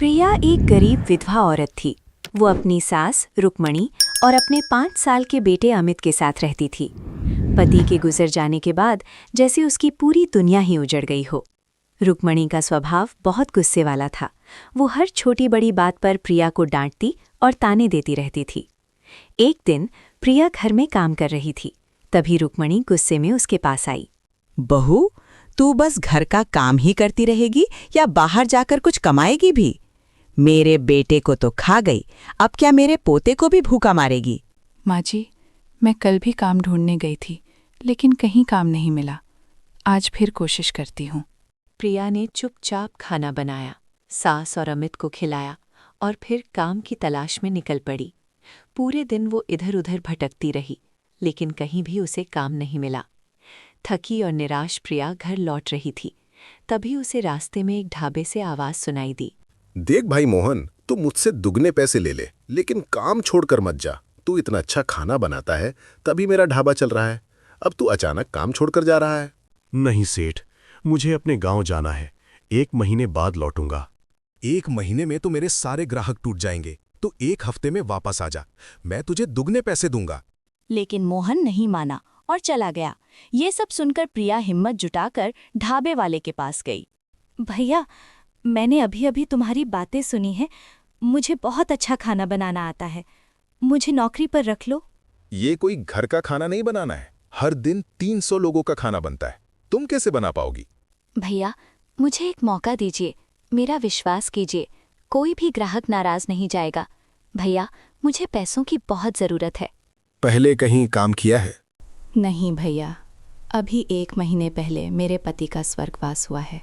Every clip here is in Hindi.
प्रिया एक गरीब विधवा औरत थी। वो अपनी सास रुक्मणी और अपने 5 साल के बेटे अमित के साथ रहती थी। पति के गुजर जाने के बाद जैसे उसकी पूरी दुनिया ही उजड़ गई हो। रुक्मणी का स्वभाव बहुत गुस्से वाला था। वो हर छोटी बड़ी बात पर प्रिया को डांटती और ताने देती रहती थी। एक दिन प्रिया घर में काम कर रही थी, तभी रुक्मणी गुस्से में उसके पास आई। बहू, तू बस घर का काम ही करती रहेगी या बाहर जाकर कुछ कमाएगी भी? मेरे बेटे को तो खा गई, अब क्या मेरे पोते को भी भूखा मारेगी? माँ जी, मैं कल भी काम ढूंढने गई थी, लेकिन कहीं काम नहीं मिला। आज फिर कोशिश करती हूँ। प्रिया ने चुपचाप खाना बनाया, सास और अमित को खिलाया और फिर काम की तलाश में निकल पड़ी। पूरे दिन वो इधर उधर भटकती रही, लेकिन कहीं भी उसे काम नहीं मिला। थकी और निराश प्रिया घर लौट रही थी, तभी उसे रास्ते में एक ढाबे से आवाज सुनाई दी। देख भाई मोहन, तू मुझसे दुगने पैसे ले ले, लेकिन काम छोड़कर मत जा। तू इतना अच्छा खाना बनाता है, तभी मेरा ढाबा चल रहा है। अब तू अचानक काम छोड़कर जा रहा है। नहीं सेठ, मुझे अपने गांव जाना है। 1 महीने बाद लौटूंगा। 1 महीने में तो मेरे सारे ग्राहक टूट जाएंगे। तो 1 हफ्ते में वापस आ जा, मैं तुझे दुगने पैसे दूंगा। लेकिन मोहन नहीं माना और चला गया। ये सब सुनकर प्रिया हिम्मत जुटाकर ढाबे वाले के पास गई। भैया, मैंने अभी अभी तुम्हारी बातें सुनी हैं। मुझे बहुत अच्छा खाना बनाना आता है, मुझे नौकरी पर रख लो। ये कोई घर का खाना नहीं बनाना है। हर दिन 300 लोगों का खाना बनता है, तुम कैसे बना पाओगी? भैया, मुझे एक मौका दीजिए, मेरा विश्वास कीजिए, कोई भी ग्राहक नाराज नहीं जाएगा। भैया, मुझे पैसों की बहुत ज़रूरत है। पहले कहीं काम किया है? नहीं भैया, अभी 1 महीने पहले मेरे पति का स्वर्गवास हुआ है,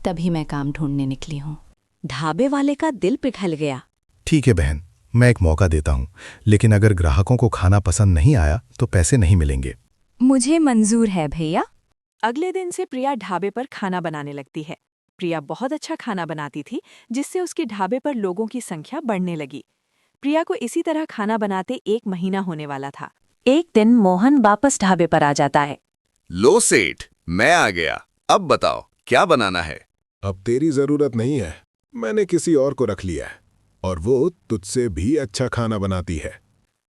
तभी मैं काम ढूंढने निकली हूँ। ढाबे वाले का दिल पिघल गया। ठीक है बहन, मैं एक मौका देता हूँ, लेकिन अगर ग्राहकों को खाना पसंद नहीं आया तो पैसे नहीं मिलेंगे। मुझे मंजूर है भैया। अगले दिन से प्रिया ढाबे पर खाना बनाने लगती है। प्रिया बहुत अच्छा खाना बनाती थी, जिससे उसके ढाबे पर लोगों की संख्या बढ़ने लगी। प्रिया को इसी तरह खाना बनाते 1 महीना होने वाला था। एक दिन मोहन वापस ढाबे पर आ जाता है। लो सेठ, मैं आ गया। अब बताओ क्या बनाना है? अब तेरी जरूरत नहीं है, मैंने किसी और को रख लिया है, और वो तुझसे भी अच्छा खाना बनाती है।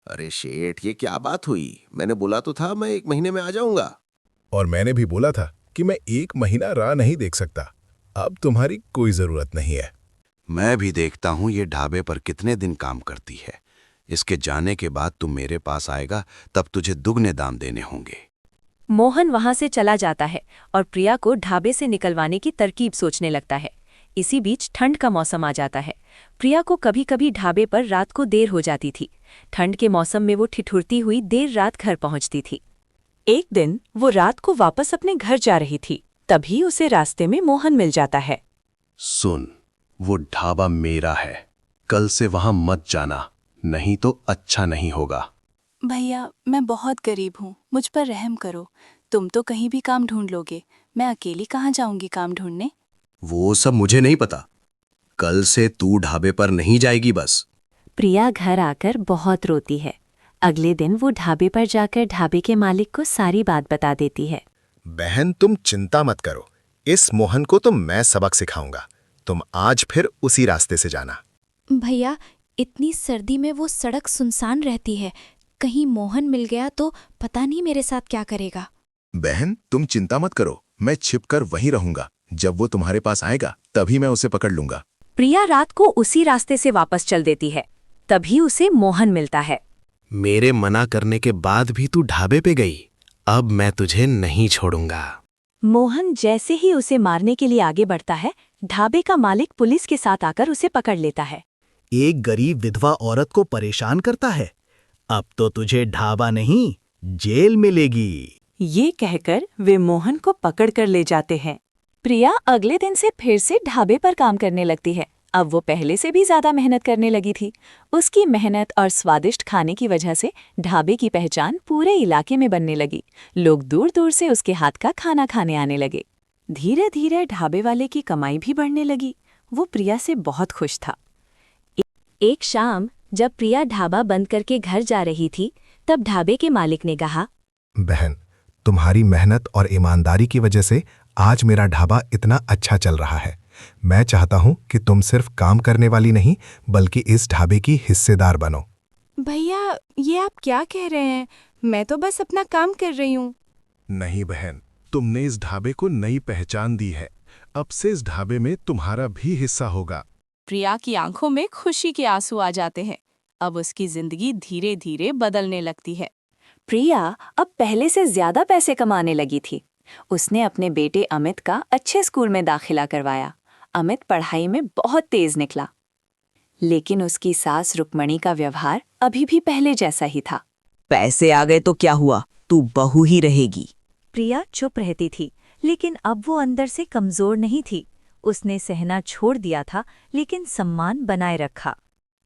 अरे शेठ, ये क्या बात हुई? मैंने बोला तो था मैं 1 महीने में आ जाऊंगा। और मैंने भी बोला था कि मैं 1 महीना राह नहीं देख सकता। अब तुम्हारी कोई जरूरत नहीं है। मैं भी देखता हूँ ये ढाबे पर कितने दिन काम करती है। इसके जाने के बाद तू मेरे पास आएगा, तब तुझे दुगने दाम देने होंगे। मोहन वहां से चला जाता है और प्रिया को ढाबे से निकलवाने की तरकीब सोचने लगता है। इसी बीच ठंड का मौसम आ जाता है। प्रिया को कभी कभी ढाबे पर रात को देर हो जाती थी। ठंड के मौसम में वो ठिठुरती हुई देर रात घर पहुंचती थी। एक दिन वो रात को वापस अपने घर जा रही थी, तभी उसे रास्ते में मोहन मिल जाता है। सुन, वो ढाबा मेरा है, कल से वहां मत जाना, नहीं तो अच्छा नहीं होगा। भैया, मैं बहुत गरीब हूँ, मुझ पर रहम करो। तुम तो कहीं भी काम ढूंढ लोगे, मैं अकेली कहाँ जाऊंगी काम ढूंढने? वो सब मुझे नहीं पता। कल से तू ढाबे पर नहीं जाएगी बस। प्रिया घर आकर बहुत रोती है। अगले दिन वो ढाबे पर जाकर ढाबे के मालिक को सारी बात बता देती है। बहन, तुम चिंता मत करो, इस मोहन को तो मैं सबक सिखाऊंगा। तुम आज फिर उसी रास्ते से जाना। भैया, इतनी सर्दी में वो सड़क सुनसान रहती है, कहीं मोहन मिल गया तो पता नहीं मेरे साथ क्या करेगा। बहन, तुम चिंता मत करो, मैं छिपकर वहीं रहूंगा। जब वो तुम्हारे पास आएगा तभी मैं उसे पकड़ लूंगा। प्रिया रात को उसी रास्ते से वापस चल देती है, तभी उसे मोहन मिलता है। मेरे मना करने के बाद भी तू ढाबे पे गई, अब मैं तुझे नहीं छोड़ूंगा। मोहन जैसे ही उसे मारने के लिए आगे बढ़ता है, ढाबे का मालिक पुलिस के साथ आकर उसे पकड़ लेता है। एक गरीब विधवा औरत को परेशान करता है, अब तो तुझे ढाबा नहीं जेल मिलेगी। ये कहकर वे मोहन को पकड़ कर ले जाते हैं। प्रिया अगले दिन से फिर से ढाबे पर काम करने लगती है। अब वो पहले से भी ज्यादा मेहनत करने लगी थी। उसकी मेहनत और स्वादिष्ट खाने की वजह से ढाबे की पहचान पूरे इलाके में बनने लगी। लोग दूर दूर से उसके हाथ का खाना खाने आने लगे। धीरे धीरे ढाबे वाले की कमाई भी बढ़ने लगी। वो प्रिया से बहुत खुश था। एक शाम जब प्रिया ढाबा बंद करके घर जा रही थी, तब ढाबे के मालिक ने कहा, बहन, तुम्हारी मेहनत और ईमानदारी की वजह से आज मेरा ढाबा इतना अच्छा चल रहा है। मैं चाहता हूं कि तुम सिर्फ काम करने वाली नहीं बल्कि इस ढाबे की हिस्सेदार बनो। भैया, ये आप क्या कह रहे हैं? मैं तो बस अपना काम कर रही हूँ। नहीं बहन, तुमने इस ढाबे को नई पहचान दी है। अब से इस ढाबे में तुम्हारा भी हिस्सा होगा। प्रिया की आंखों में खुशी के आंसू आ जाते हैं। अब उसकी जिंदगी धीरे धीरे बदलने लगती है। प्रिया अब पहले से ज्यादा पैसे कमाने लगी थी। उसने अपने बेटे अमित का अच्छे स्कूल में दाखिला करवाया। अमित पढ़ाई में बहुत तेज निकला, लेकिन उसकी सास रुक्मणी का व्यवहार अभी भी पहले जैसा ही था। पैसे आ गए तो क्या हुआ, तू बहू ही रहेगी। प्रिया चुप रहती थी, लेकिन अब वो अंदर से कमजोर नहीं थी। उसने सहना छोड़ दिया था, लेकिन सम्मान बनाए रखा।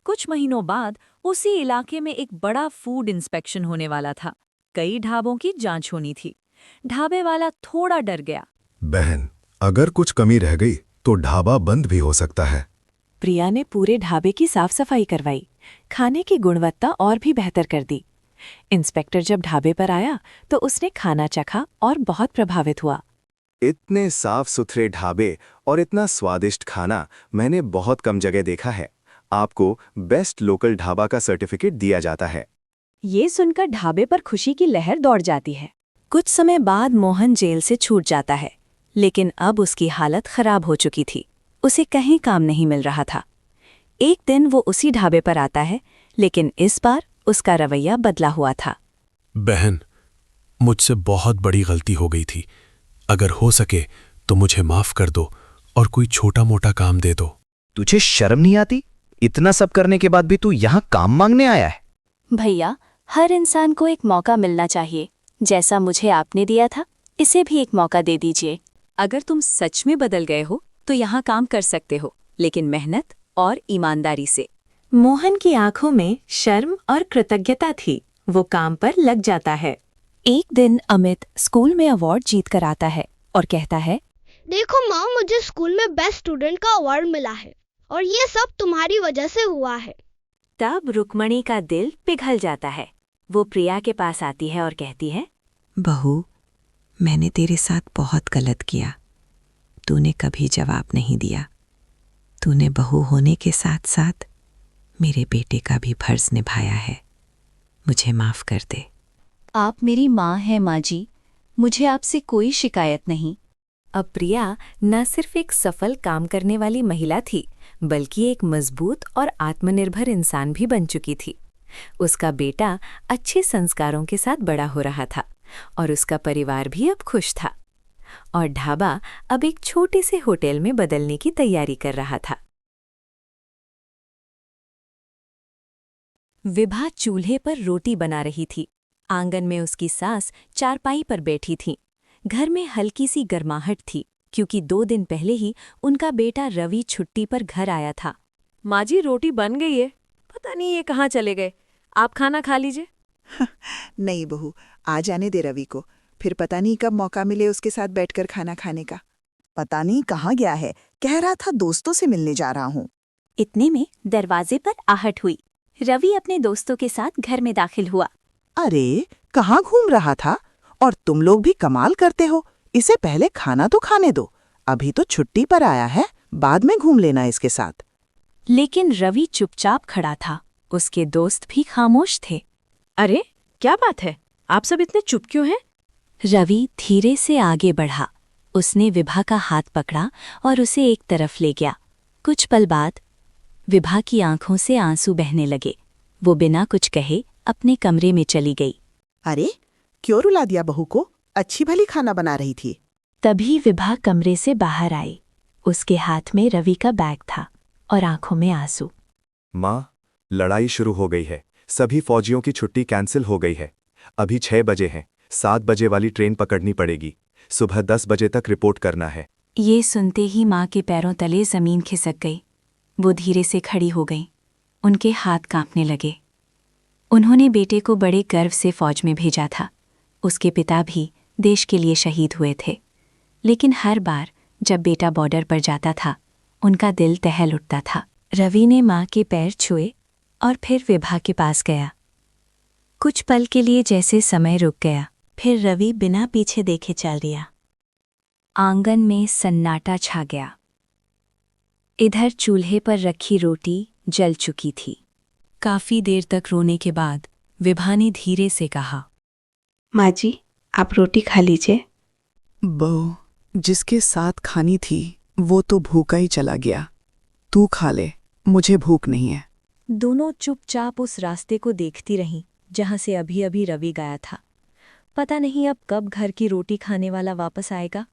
कुछ महीनों बाद उसी इलाके में एक बड़ा फूड इंस्पेक्शन होने वाला था। कई ढाबों की जांच होनी थी। ढाबे वाला थोड़ा डर गया। बहन, अगर कुछ कमी रह गई तो ढाबा बंद भी हो सकता है। प्रिया ने पूरे ढाबे की साफ सफाई करवाई, खाने की गुणवत्ता और भी बेहतर कर दी। इंस्पेक्टर जब ढाबे पर आया तो उसने खाना चखा और बहुत प्रभावित हुआ। इतने साफ सुथरे ढाबे और इतना स्वादिष्ट खाना मैंने बहुत कम जगह देखा है। आपको बेस्ट लोकल ढाबा का सर्टिफिकेट दिया जाता है। ये सुनकर ढाबे पर खुशी की लहर दौड़ जाती है। कुछ समय बाद मोहन जेल से छूट जाता है, लेकिन अब उसकी हालत खराब हो चुकी थी। उसे कहीं काम नहीं मिल रहा था। एक दिन वो उसी ढाबे पर आता है, लेकिन इस बार उसका रवैया बदला हुआ था। बहन, मुझसे बहुत बड़ी गलती हो गई थी। अगर हो सके तो मुझे माफ कर दो और कोई छोटा मोटा काम दे दो। तुझे शर्म नहीं आती? इतना सब करने के बाद भी तू यहाँ काम मांगने आया है? भैया, हर इंसान को एक मौका मिलना चाहिए। जैसा मुझे आपने दिया था, इसे भी एक मौका दे दीजिए। अगर तुम सच में बदल गए हो तो यहाँ काम कर सकते हो, लेकिन मेहनत और ईमानदारी से। मोहन की आंखों में शर्म और कृतज्ञता थी। वो काम पर लग जाता है। एक दिन अमित स्कूल में अवार्ड जीत कर आता है और कहता है, देखो माँ, मुझे स्कूल में बेस्ट स्टूडेंट का अवार्ड मिला है और ये सब तुम्हारी वजह से हुआ है। तब रुक्मणी का दिल पिघल जाता है। वो प्रिया के पास आती है और कहती है, बहू, मैंने तेरे साथ बहुत गलत किया। तूने कभी जवाब नहीं दिया। तूने बहू होने के साथ साथ मेरे बेटे का भी फर्ज निभाया है। मुझे माफ कर दे। आप मेरी माँ हैं माँ जी, मुझे आपसे कोई शिकायत नहीं। अब प्रिया न सिर्फ एक सफल काम करने वाली महिला थी, बल्कि एक मजबूत और आत्मनिर्भर इंसान भी बन चुकी थी। उसका बेटा अच्छे संस्कारों के साथ बड़ा हो रहा था और उसका परिवार भी अब खुश था। और ढाबा अब एक छोटे से होटल में बदलने की तैयारी कर रहा था। विभा चूल्हे पर रोटी बना रही थी। आंगन में उसकी सास चारपाई पर बैठी थी। घर में हल्की सी गर्माहट थी, क्योंकि 2 दिन पहले ही उनका बेटा रवि छुट्टी पर घर आया था। माँ जी, रोटी बन गई है। पता नहीं ये कहाँ चले गए। आप खाना खा लीजिए। नहीं बहू, आ जाने दे रवि को। फिर पता नहीं कब मौका मिले उसके साथ बैठकर खाना खाने का। पता नहीं कहाँ गया है। कह रहा था दोस्तों से मिलने जा रहा हूँ। इतने में दरवाजे पर आहट हुई। रवि अपने दोस्तों के साथ घर में दाखिल हुआ। अरे, कहाँ घूम रहा था? और तुम लोग भी कमाल करते हो। इसे पहले खाना तो खाने दो। अभी तो छुट्टी पर आया है, बाद में घूम लेना इसके साथ। लेकिन रवि चुपचाप खड़ा था। उसके दोस्त भी खामोश थे। अरे, क्या बात है? आप सब इतने चुप क्यों हैं? रवि धीरे से आगे बढ़ा। उसने विभा का हाथ पकड़ा और उसे एक तरफ ले गया। कुछ पल बाद विभा की आंखों से आंसू बहने लगे। वो बिना कुछ कहे अपने कमरे में चली गई। अरे, क्यों रुला दिया बहू को? अच्छी भली खाना बना रही थी। तभी विभा कमरे से बाहर आई। उसके हाथ में रवि का बैग था और आंखों में आंसू। माँ, लड़ाई शुरू हो गई है। सभी फौजियों की छुट्टी कैंसिल हो गई है। अभी 6 बजे हैं। 7 बजे वाली ट्रेन पकड़नी पड़ेगी। सुबह 10 बजे तक रिपोर्ट करना है। ये सुनते ही माँ के पैरों तले जमीन खिसक गई। वो धीरे से खड़ी हो गई। उनके हाथ कांपने लगे। उन्होंने बेटे को बड़े गर्व से फौज में भेजा था। उसके पिता भी देश के लिए शहीद हुए थे। लेकिन हर बार जब बेटा बॉर्डर पर जाता था, उनका दिल दहल उठता था। रवि ने माँ के पैर छुए और फिर विभा के पास गया। कुछ पल के लिए जैसे समय रुक गया, फिर रवि बिना पीछे देखे चल दिया। आंगन में सन्नाटा छा गया। इधर चूल्हे पर रखी रोटी जल चुकी थी। काफी देर तक रोने के बाद विभा ने धीरे से कहा, माँ जी, आप रोटी खा लीजिए। बहू, जिसके साथ खानी थी वो तो भूखा ही चला गया। तू खा ले, मुझे भूख नहीं है। दोनों चुपचाप उस रास्ते को देखती रहीं जहां से अभी अभी रवि गया था। पता नहीं अब कब घर की रोटी खाने वाला वापस आएगा।